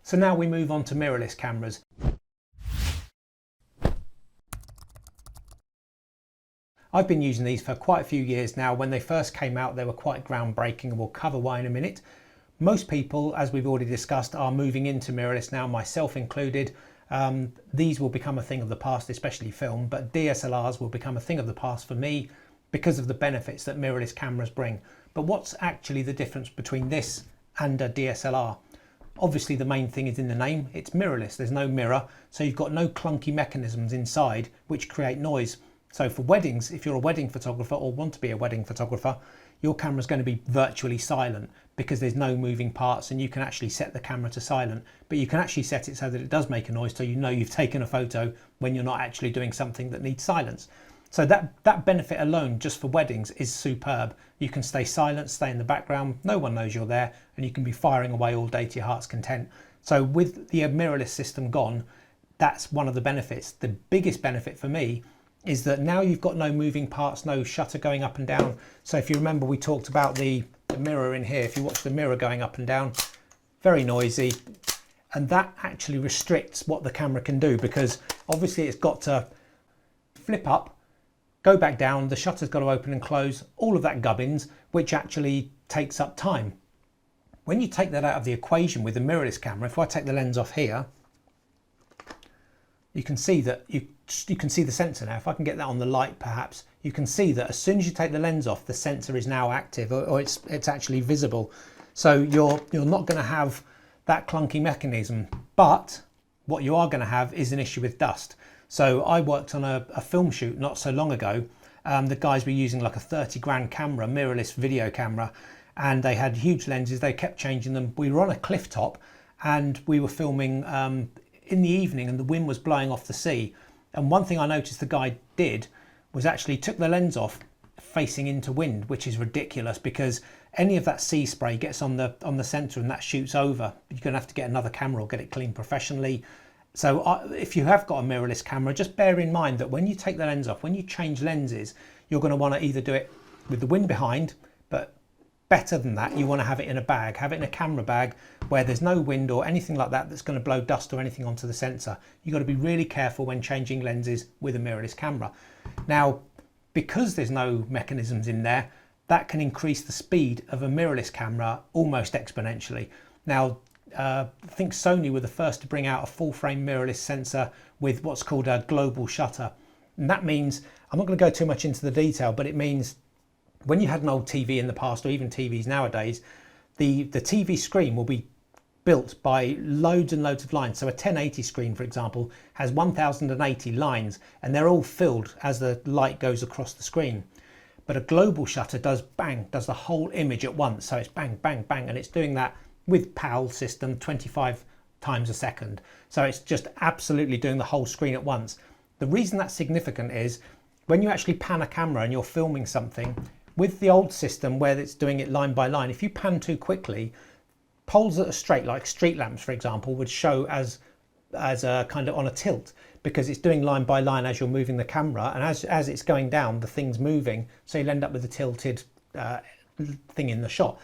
So now we move on to mirrorless cameras. I've been using these for quite a few years now. When they first came out, they were quite groundbreaking, and we'll cover why in a minute. Most people, as we've already discussed, are moving into mirrorless now, myself included. These will become a thing of the past, especially film, but DSLRs will become a thing of the past for me because of the benefits that mirrorless cameras bring. But what's actually the difference between this and a DSLR? Obviously the main thing is in the name. It's mirrorless, there's no mirror, so you've got no clunky mechanisms inside which create noise. So for weddings, if you're a wedding photographer or want to be a wedding photographer, your camera's going to be virtually silent because there's no moving parts, and you can actually set the camera to silent, but you can actually set it so that it does make a noise, so you know you've taken a photo when you're not actually doing something that needs silence. So that benefit alone just for weddings is superb. You can stay silent, stay in the background, no one knows you're there, and you can be firing away all day to your heart's content. So with the mirrorless system gone, that's one of the benefits. The biggest benefit for me is that now you've got no moving parts, no shutter going up and down. So if you remember, we talked about the mirror in here. If you watch the mirror going up and down, very noisy. And that actually restricts what the camera can do, because obviously it's got to flip up, go back down, the shutter's got to open and close, all of that gubbins, which actually takes up time. When you take that out of the equation with the mirrorless camera, if I take the lens off here, you can see that you can see the sensor now. If I can get that on the light perhaps, you can see that as soon as you take the lens off, the sensor is now active, or it's actually visible. So you're not going to have that clunky mechanism, but what you are going to have is an issue with dust. So I worked on a film shoot not so long ago. The guys were using like a 30 grand camera, mirrorless video camera, and they had huge lenses. They kept changing them. We were on a cliff top and we were filming in the evening, and the wind was blowing off the sea. And one thing I noticed the guy did was actually took the lens off facing into wind, which is ridiculous because any of that sea spray gets on the sensor and that shoots over. You're going to have to get another camera or get it cleaned professionally. So if you have got a mirrorless camera, just bear in mind that when you take the lens off, when you change lenses, you're going to want to either do it with the wind behind, but better than that, you want to have it in a bag, have it in a camera bag where there's no wind or anything like that that's going to blow dust or anything onto the sensor. You've got to be really careful when changing lenses with a mirrorless camera. Now, because there's no mechanisms in there, that can increase the speed of a mirrorless camera almost exponentially. Now, I think Sony were the first to bring out a full frame mirrorless sensor with what's called a global shutter. And that means, I'm not going to go too much into the detail, but it means when you had an old TV in the past, or even TVs nowadays, the TV screen will be built by loads and loads of lines. So a 1080 screen, for example, has 1080 lines, and they're all filled as the light goes across the screen. But a global shutter does the whole image at once. So it's bang, bang, bang, and it's doing that with PAL system 25 times a second. So it's just absolutely doing the whole screen at once. The reason that's significant is when you actually pan a camera and you're filming something, with the old system where it's doing it line by line, if you pan too quickly, poles that are straight, like street lamps for example, would show as a kind of on a tilt, because it's doing line by line as you're moving the camera, and as it's going down, the thing's moving, so you'll end up with a tilted thing in the shot.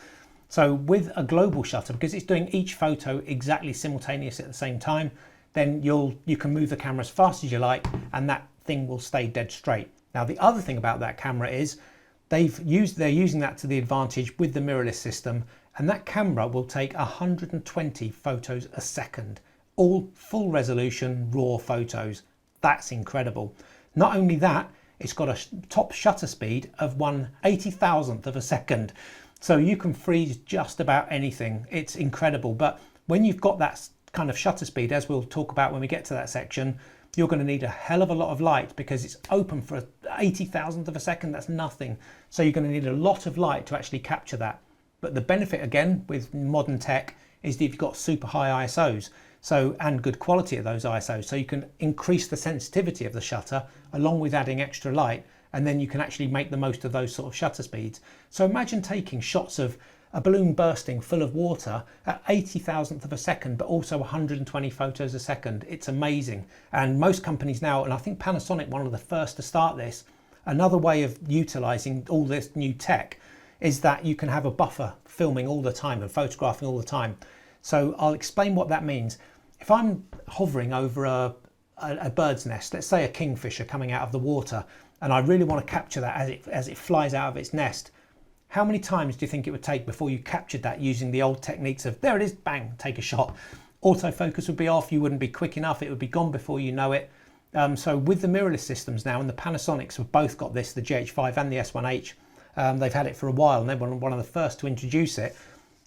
So with a global shutter, because it's doing each photo exactly simultaneous at the same time, then you can move the camera as fast as you like, and that thing will stay dead straight. Now the other thing about that camera is they're using that to the advantage with the mirrorless system, and that camera will take 120 photos a second, all full resolution raw photos. That's incredible. Not only that, it's got a top shutter speed of 1/80,000th of a second, so you can freeze just about anything. It's incredible. But when you've got that kind of shutter speed, as we'll talk about when we get to that section, you're going to need a hell of a lot of light because it's open for 80,000th of a second. That's nothing. So you're going to need a lot of light to actually capture that. But the benefit again with modern tech is that you've got super high ISOs, and good quality of those ISOs. So you can increase the sensitivity of the shutter along with adding extra light, and then you can actually make the most of those sort of shutter speeds. So imagine taking shots of a balloon bursting full of water at 80,000th of a second, but also 120 photos a second. It's amazing. And most companies now, and I think Panasonic, one of the first to start this, another way of utilizing all this new tech is that you can have a buffer filming all the time and photographing all the time. So I'll explain what that means. If I'm hovering over a bird's nest, let's say a kingfisher coming out of the water, and I really want to capture that as it flies out of its nest, how many times do you think it would take before you captured that using the old techniques of, there it is, bang, take a shot? Autofocus would be off, you wouldn't be quick enough, it would be gone before you know it. So with the mirrorless systems now, and the Panasonics have both got this, the GH5 and the S1H, they've had it for a while, and they were one of the first to introduce it,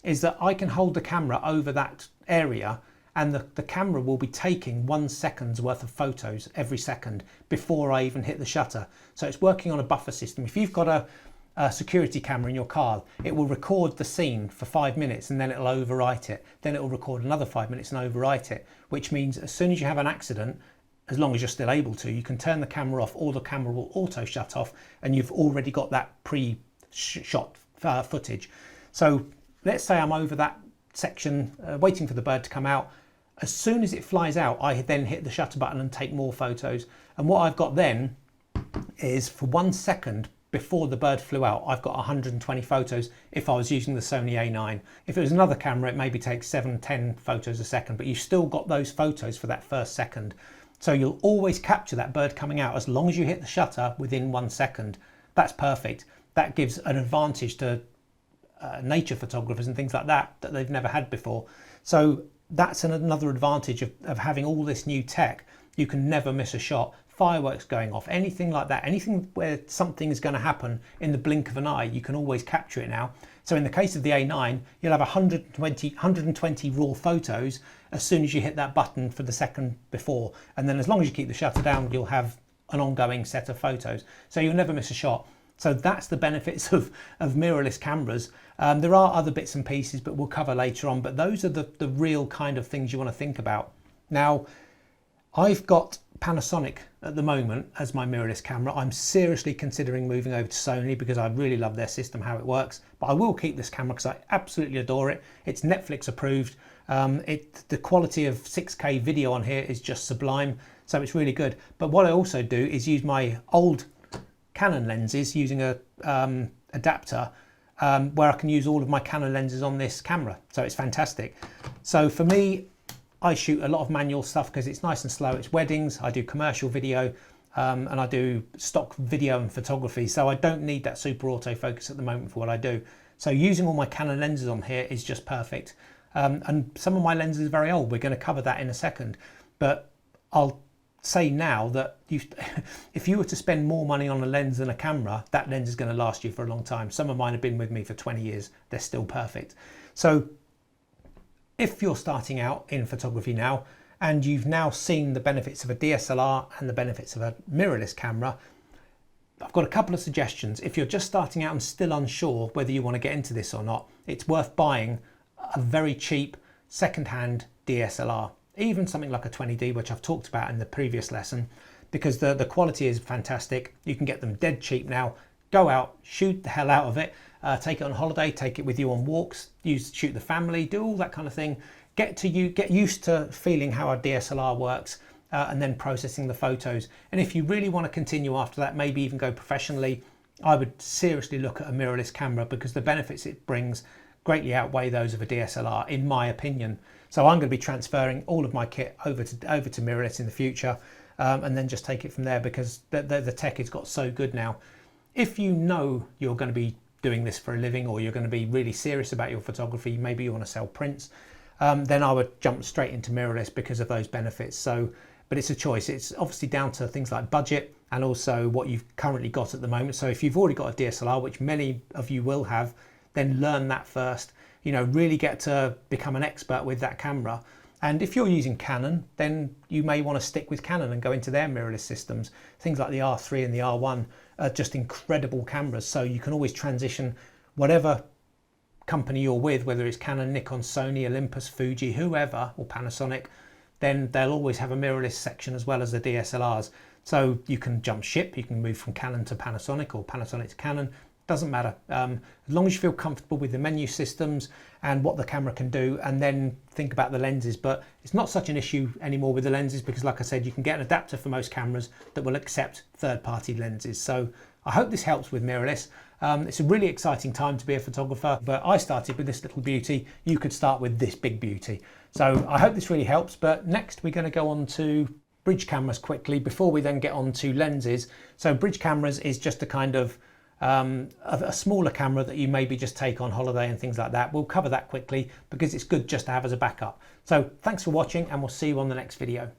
is that I can hold the camera over that area, and the camera will be taking 1 second's worth of photos every second before I even hit the shutter. So it's working on a buffer system. If you've got a security camera in your car, it will record the scene for 5 minutes and then it'll overwrite it. Then it will record another 5 minutes and overwrite it, which means as soon as you have an accident, as long as you're still able to, you can turn the camera off, or the camera will auto shut off, and you've already got that pre-shot footage. So let's say I'm over that section, waiting for the bird to come out. As soon as it flies out, I then hit the shutter button and take more photos. And what I've got then is, for 1 second before the bird flew out, I've got 120 photos if I was using the Sony A9. If it was another camera, it maybe takes 7-10 photos a second, but you've still got those photos for that first second. So you'll always capture that bird coming out as long as you hit the shutter within 1 second. That's perfect. That gives an advantage to nature photographers and things like that they've never had before. So that's another advantage of having all this new tech. You can never miss a shot. Fireworks going off, anything like that, anything where something is going to happen in the blink of an eye, you can always capture it now. So in the case of the A9, you'll have 120 raw photos as soon as you hit that button for the second before. And then as long as you keep the shutter down, you'll have an ongoing set of photos. So you'll never miss a shot. So that's the benefits of mirrorless cameras. There are other bits and pieces, but we'll cover later on. But those are the real kind of things you want to think about. Now, I've got Panasonic at the moment as my mirrorless camera. I'm seriously considering moving over to Sony because I really love their system, how it works. But I will keep this camera because I absolutely adore it. It's Netflix approved. The quality of 6K video on here is just sublime. So it's really good. But what I also do is use my old Canon lenses using a adapter where I can use all of my Canon lenses on this camera. So it's fantastic. So for me, I shoot a lot of manual stuff because it's nice and slow. It's weddings, I do commercial video, and I do stock video and photography. So I don't need that super autofocus at the moment for what I do. So using all my Canon lenses on here is just perfect. And some of my lenses are very old. We're going to cover that in a second. But I'll say now that if you were to spend more money on a lens than a camera, that lens is going to last you for a long time. Some of mine have been with me for 20 years. They're still perfect. So if you're starting out in photography now and you've now seen the benefits of a DSLR and the benefits of a mirrorless camera, I've got a couple of suggestions. If you're just starting out and still unsure whether you want to get into this or not, it's worth buying a very cheap second-hand DSLR, even something like a 20D, which I've talked about in the previous lesson, because the quality is fantastic. You can get them dead cheap now. Go out, shoot the hell out of it, take it on holiday, take it with you on walks, shoot the family, do all that kind of thing. Get used to feeling how a DSLR works, and then processing the photos. And if you really want to continue after that, maybe even go professionally, I would seriously look at a mirrorless camera because the benefits it brings greatly outweigh those of a DSLR, in my opinion. So I'm going to be transferring all of my kit over to mirrorless in the future, and then just take it from there because the tech has got so good now. If you know you're going to be doing this for a living, or you're going to be really serious about your photography, maybe you want to sell prints, then I would jump straight into mirrorless because of those benefits. So, but it's a choice. It's obviously down to things like budget and also what you've currently got at the moment. So if you've already got a DSLR, which many of you will have, then learn that first. You know, really get to become an expert with that camera. And if you're using Canon, then you may want to stick with Canon and go into their mirrorless systems. Things like the R3 and the R1 are just incredible cameras. So you can always transition whatever company you're with, whether it's Canon, Nikon, Sony, Olympus, Fuji, whoever, or Panasonic, then they'll always have a mirrorless section as well as the DSLRs. So you can jump ship, you can move from Canon to Panasonic or Panasonic to Canon. Doesn't matter, as long as you feel comfortable with the menu systems and what the camera can do, and then think about the lenses. But it's not such an issue anymore with the lenses because, like I said, you can get an adapter for most cameras that will accept third-party lenses. So I hope this helps with mirrorless. It's a really exciting time to be a photographer, but I started with this little beauty. You could start with this big beauty. So I hope this really helps, but next we're going to go on to bridge cameras quickly before we then get on to lenses. So bridge cameras is just a kind of a smaller camera that you maybe just take on holiday and things like that. We'll cover that quickly because it's good just to have as a backup. So thanks for watching, and we'll see you on the next video.